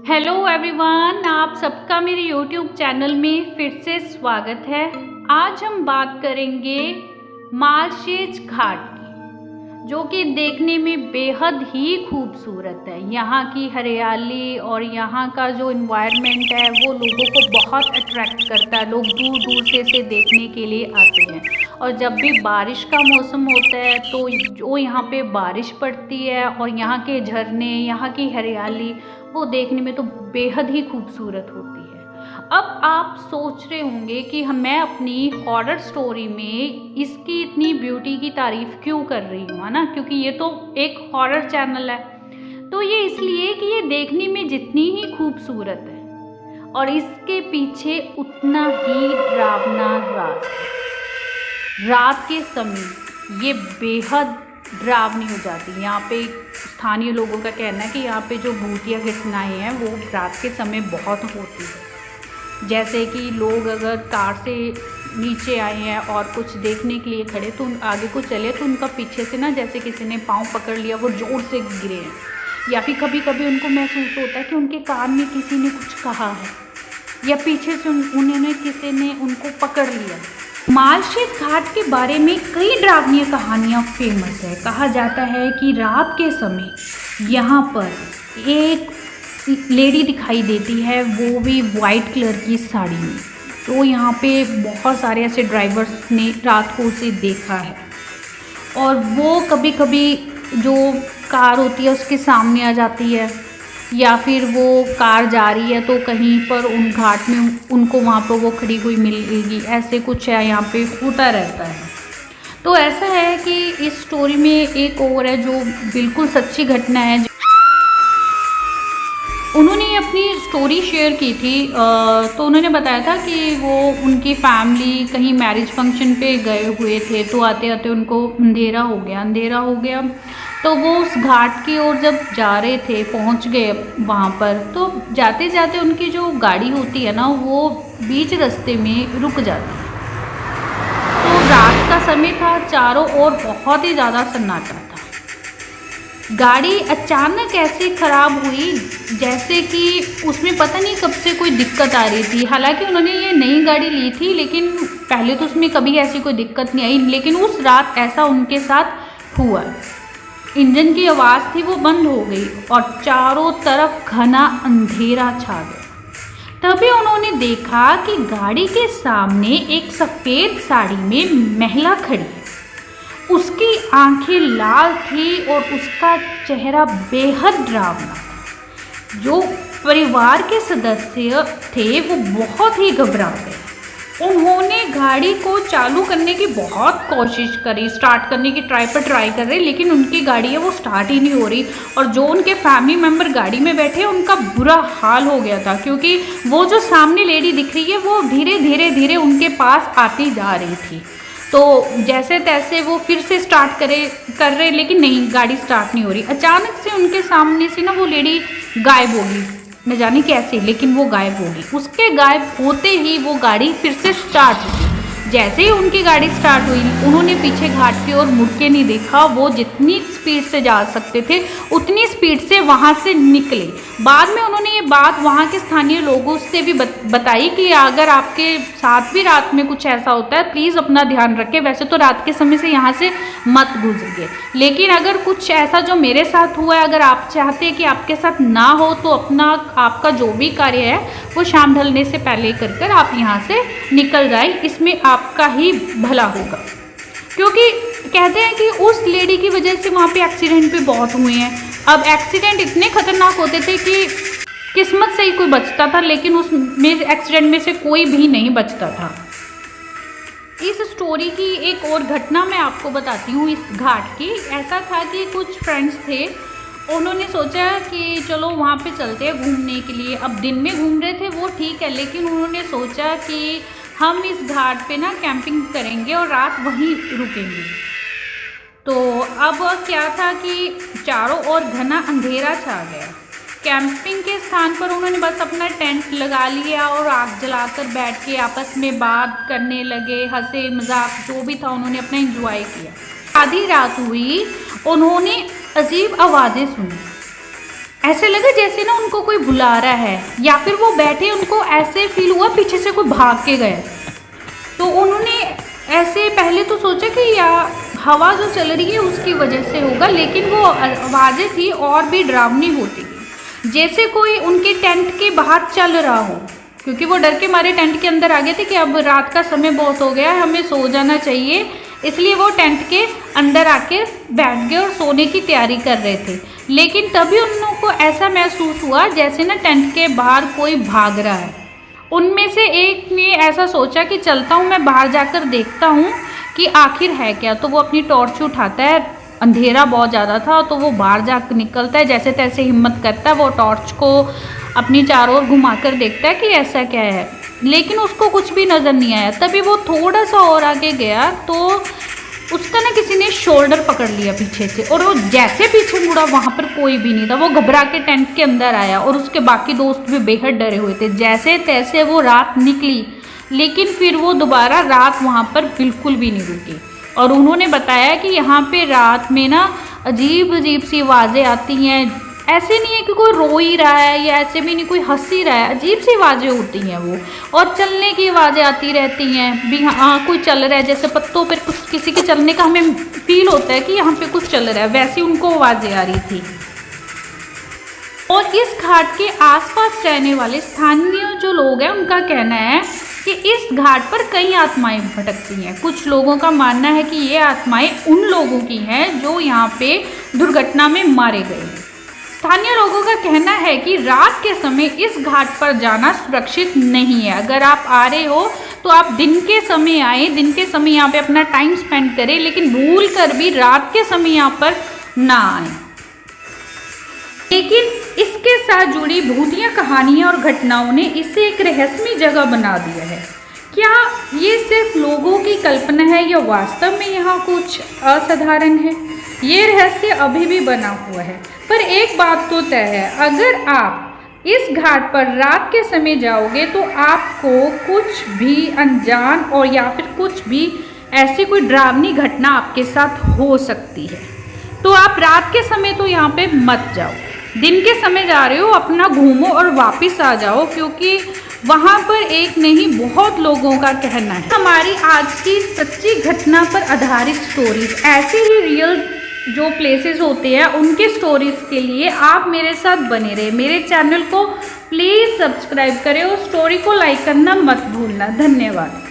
Hello everyone, आप सबका मेरे यूट्यूब चैनल में फिर से स्वागत है। आज हम बात करेंगे मार्शेज घाट की, जो कि देखने में बेहद ही खूबसूरत है। यहाँ की हरियाली और यहाँ का जो इन्वायरमेंट है वो लोगों को बहुत अट्रैक्ट करता है। लोग दूर दूर से इसे देखने के लिए आते हैं। और जब भी बारिश का मौसम होता है तो जो यहाँ पे बारिश पड़ती है और यहाँ के झरने, यहाँ की हरियाली, वो देखने में तो बेहद ही खूबसूरत होती है। अब आप सोच रहे होंगे कि मैं अपनी हॉरर स्टोरी में इसकी इतनी ब्यूटी की तारीफ क्यों कर रही हूँ, है ना, क्योंकि ये तो एक हॉरर चैनल है। तो ये इसलिए कि ये देखने में जितनी ही खूबसूरत है और इसके पीछे उतना ही डरावना राज है। रात के समय ये बेहद डरावनी हो जाती है। यहाँ पे स्थानीय लोगों का कहना है कि यहाँ पे जो भूतिया घटनाएं हैं वो रात के समय बहुत होती है। जैसे कि लोग अगर कार से नीचे आए हैं और कुछ देखने के लिए खड़े तो आगे को चले तो उनका पीछे से ना जैसे किसी ने पाँव पकड़ लिया, वो ज़ोर से गिरे हैं। या फिर कभी कभी उनको महसूस होता है कि उनके कान में किसी ने कुछ कहा है या पीछे से उन्होंने किसी ने उनको पकड़ लिया। मार्शेज घाट के बारे में कई डरावनी कहानियाँ फेमस है। कहा जाता है कि रात के समय यहाँ पर एक लेडी दिखाई देती है, वो भी वाइट कलर की साड़ी में। तो यहाँ पे बहुत सारे ऐसे ड्राइवर्स ने रात को उसे देखा है और वो कभी कभी जो कार होती है उसके सामने आ जाती है, या फिर वो कार जा रही है तो कहीं पर उन घाट में उनको वहाँ पर वो खड़ी हुई मिलेगी। ऐसे कुछ है, यहाँ पे होता रहता है। तो ऐसा है कि इस स्टोरी में एक और है जो बिल्कुल सच्ची घटना है। उन्होंने अपनी स्टोरी शेयर की थी, तो उन्होंने बताया था कि वो उनकी फैमिली कहीं मैरिज फंक्शन पे गए हुए थे, तो आते आते उनको अंधेरा हो गया। तो वो उस घाट की ओर जब जा रहे थे, पहुंच गए वहाँ पर, तो जाते जाते उनकी जो गाड़ी होती है ना वो बीच रास्ते में रुक जाती है। तो रात का समय था, चारों ओर बहुत ही ज़्यादा सन्नाटा था। गाड़ी अचानक ऐसे ख़राब हुई जैसे कि उसमें पता नहीं कब से कोई दिक्कत आ रही थी। हालांकि उन्होंने ये नई गाड़ी ली थी, लेकिन पहले तो उसमें कभी ऐसी कोई दिक्कत नहीं आई। लेकिन उस रात ऐसा उनके साथ हुआ। इंजन की आवाज़ थी वो बंद हो गई और चारों तरफ घना अंधेरा छा गया। तभी उन्होंने देखा कि गाड़ी के सामने एक सफ़ेद साड़ी में महिला खड़ी है। उसकी आंखें लाल थी और उसका चेहरा बेहद डरावना था। जो परिवार के सदस्य थे वो बहुत ही घबरा गए। उन्होंने गाड़ी को चालू करने की बहुत कोशिश करी, स्टार्ट करने की ट्राई कर रहे, लेकिन उनकी गाड़ी है वो स्टार्ट ही नहीं हो रही। और जो उनके फैमिली मेम्बर गाड़ी में बैठे उनका बुरा हाल हो गया था, क्योंकि वो जो सामने लेडी दिख रही है वो धीरे उनके पास आती जा रही थी। तो जैसे तैसे वो फिर से स्टार्ट कर रहे, लेकिन नहीं, गाड़ी स्टार्ट नहीं हो रही। अचानक से उनके सामने से ना वो लेडी गायब हो गई, न जाने कैसे, लेकिन वो गायब हो गई। उसके गायब होते ही वो गाड़ी फिर से स्टार्ट हुई। जैसे ही उनकी गाड़ी स्टार्ट हुई उन्होंने पीछे घाट की ओर मुड़ के नहीं देखा। वो जितनी स्पीड से जा सकते थे उतनी स्पीड से वहाँ से निकले। बाद में उन्होंने ये बात वहाँ के स्थानीय लोगों से भी बताई कि अगर आपके साथ भी रात में कुछ ऐसा होता है प्लीज़ अपना ध्यान रखें। वैसे तो रात के समय से यहाँ से मत गुजरिए, लेकिन अगर कुछ ऐसा जो मेरे साथ हुआ है, अगर आप चाहते हैं कि आपके साथ ना हो तो आपका जो भी कार्य है वो शाम ढलने से पहले कर आप यहाँ से निकल जाए, इसमें आपका ही भला होगा। क्योंकि कहते हैं कि उस लेडी की वजह से वहाँ पे एक्सीडेंट भी बहुत हुए हैं। अब एक्सीडेंट इतने खतरनाक होते थे कि किस्मत से ही कोई बचता था, लेकिन उस एक्सीडेंट में से कोई भी नहीं बचता था। इस स्टोरी की एक और घटना मैं आपको बताती हूँ इस घाट की। ऐसा था कि कुछ फ्रेंड्स थे, उन्होंने सोचा कि चलो वहाँ पे चलते हैं घूमने के लिए। अब दिन में घूम रहे थे वो ठीक है, लेकिन उन्होंने सोचा कि हम इस घाट पे ना कैंपिंग करेंगे और रात वहीं रुकेंगे। तो अब क्या था कि चारों ओर घना अंधेरा छा गया। कैंपिंग के स्थान पर उन्होंने बस अपना टेंट लगा लिया और आग जलाकर बैठ के आपस में बात करने लगे, हंसे मजाक जो भी था उन्होंने अपना एंजॉय किया। आधी रात हुई, उन्होंने अजीब आवाज़ें सुनी। ऐसे लगा जैसे ना उनको कोई बुला रहा है, या फिर वो बैठे उनको ऐसे फील हुआ पीछे से कोई भाग के गए। तो उन्होंने ऐसे पहले तो सोचा कि या हवा जो चल रही है उसकी वजह से होगा, लेकिन वो आवाज़ें थी और भी डरावनी होती थी, जैसे कोई उनके टेंट के बाहर चल रहा हो, क्योंकि वो डर के मारे टेंट के अंदर आ गए थे कि अब रात का समय बहुत हो गया है, हमें सो जाना चाहिए। इसलिए वो टेंट के अंदर आके बैठ गए और सोने की तैयारी कर रहे थे। लेकिन तभी उन लोगों को ऐसा महसूस हुआ जैसे ना टेंट के बाहर कोई भाग रहा है। उनमें से एक ने ऐसा सोचा कि चलता हूँ, मैं बाहर जाकर देखता हूँ कि आखिर है क्या। तो वो अपनी टॉर्च उठाता है, अंधेरा बहुत ज़्यादा था, तो वो बाहर जाकर निकलता है, जैसे तैसे हिम्मत करता है, वो टॉर्च को अपनी चारों ओर घुमाकर देखता है कि ऐसा क्या है, लेकिन उसको कुछ भी नज़र नहीं आया। तभी वो थोड़ा सा और आगे गया तो उसका ना किसी ने शोल्डर पकड़ लिया पीछे से, और वो जैसे पीछे मुड़ा वहाँ पर कोई भी नहीं था। वो घबरा के टेंट के अंदर आया और उसके बाकी दोस्त भी बेहद डरे हुए थे। जैसे तैसे वो रात निकली, लेकिन फिर वो दोबारा रात वहाँ पर बिल्कुल भी नहीं रुकी। और उन्होंने बताया कि यहाँ पे रात में ना अजीब अजीब सी आवाज़ें आती हैं। ऐसे नहीं है कि कोई रो ही रहा है, या ऐसे भी नहीं कोई हंस ही रहा है, अजीब सी आवाज़ें होती हैं वो। और चलने की आवाज़ें आती रहती हैं भी, हाँ कोई चल रहा है, जैसे पत्तों पर कुछ किसी के चलने का हमें फील होता है कि यहाँ पे कुछ चल रहा है, वैसी उनको आवाज़ें आ रही थी। और इस घाट के आसपास रहने वाले स्थानीय जो लोग हैं उनका कहना है कि इस घाट पर कई आत्माएं भटकती हैं। कुछ लोगों का मानना है कि ये आत्माएं उन लोगों की हैं जो यहाँ पे दुर्घटना में मारे गए। स्थानीय लोगों का कहना है कि रात के समय इस घाट पर जाना सुरक्षित नहीं है। अगर आप आ रहे हो तो आप दिन के समय आए, दिन के समय यहाँ पे अपना टाइम स्पेंड करें, लेकिन भूल कर भी रात के समय यहाँ पर ना आए। लेकिन इसके साथ जुड़ी भूतिया कहानियां और घटनाओं ने इसे एक रहस्यमय जगह बना दिया है। क्या ये सिर्फ लोगों की कल्पना है या वास्तव में यहाँ कुछ असाधारण है? ये रहस्य अभी भी बना हुआ है, पर एक बात तो तय है, अगर आप इस घाट पर रात के समय जाओगे तो आपको कुछ भी अनजान और या फिर कुछ भी ऐसी कोई डरावनी घटना आपके साथ हो सकती है। तो आप रात के समय तो यहाँ पे मत जाओ, दिन के समय जा रहे हो अपना घूमो और वापस आ जाओ, क्योंकि वहाँ पर एक नहीं बहुत लोगों का कहना है। हमारी आज की सच्ची घटना पर आधारित स्टोरीज, ऐसे ही रियल जो प्लेसेस होते हैं उनके स्टोरीज के लिए आप मेरे साथ बने रहे। मेरे चैनल को प्लीज़ सब्सक्राइब करें और स्टोरी को लाइक करना मत भूलना। धन्यवाद।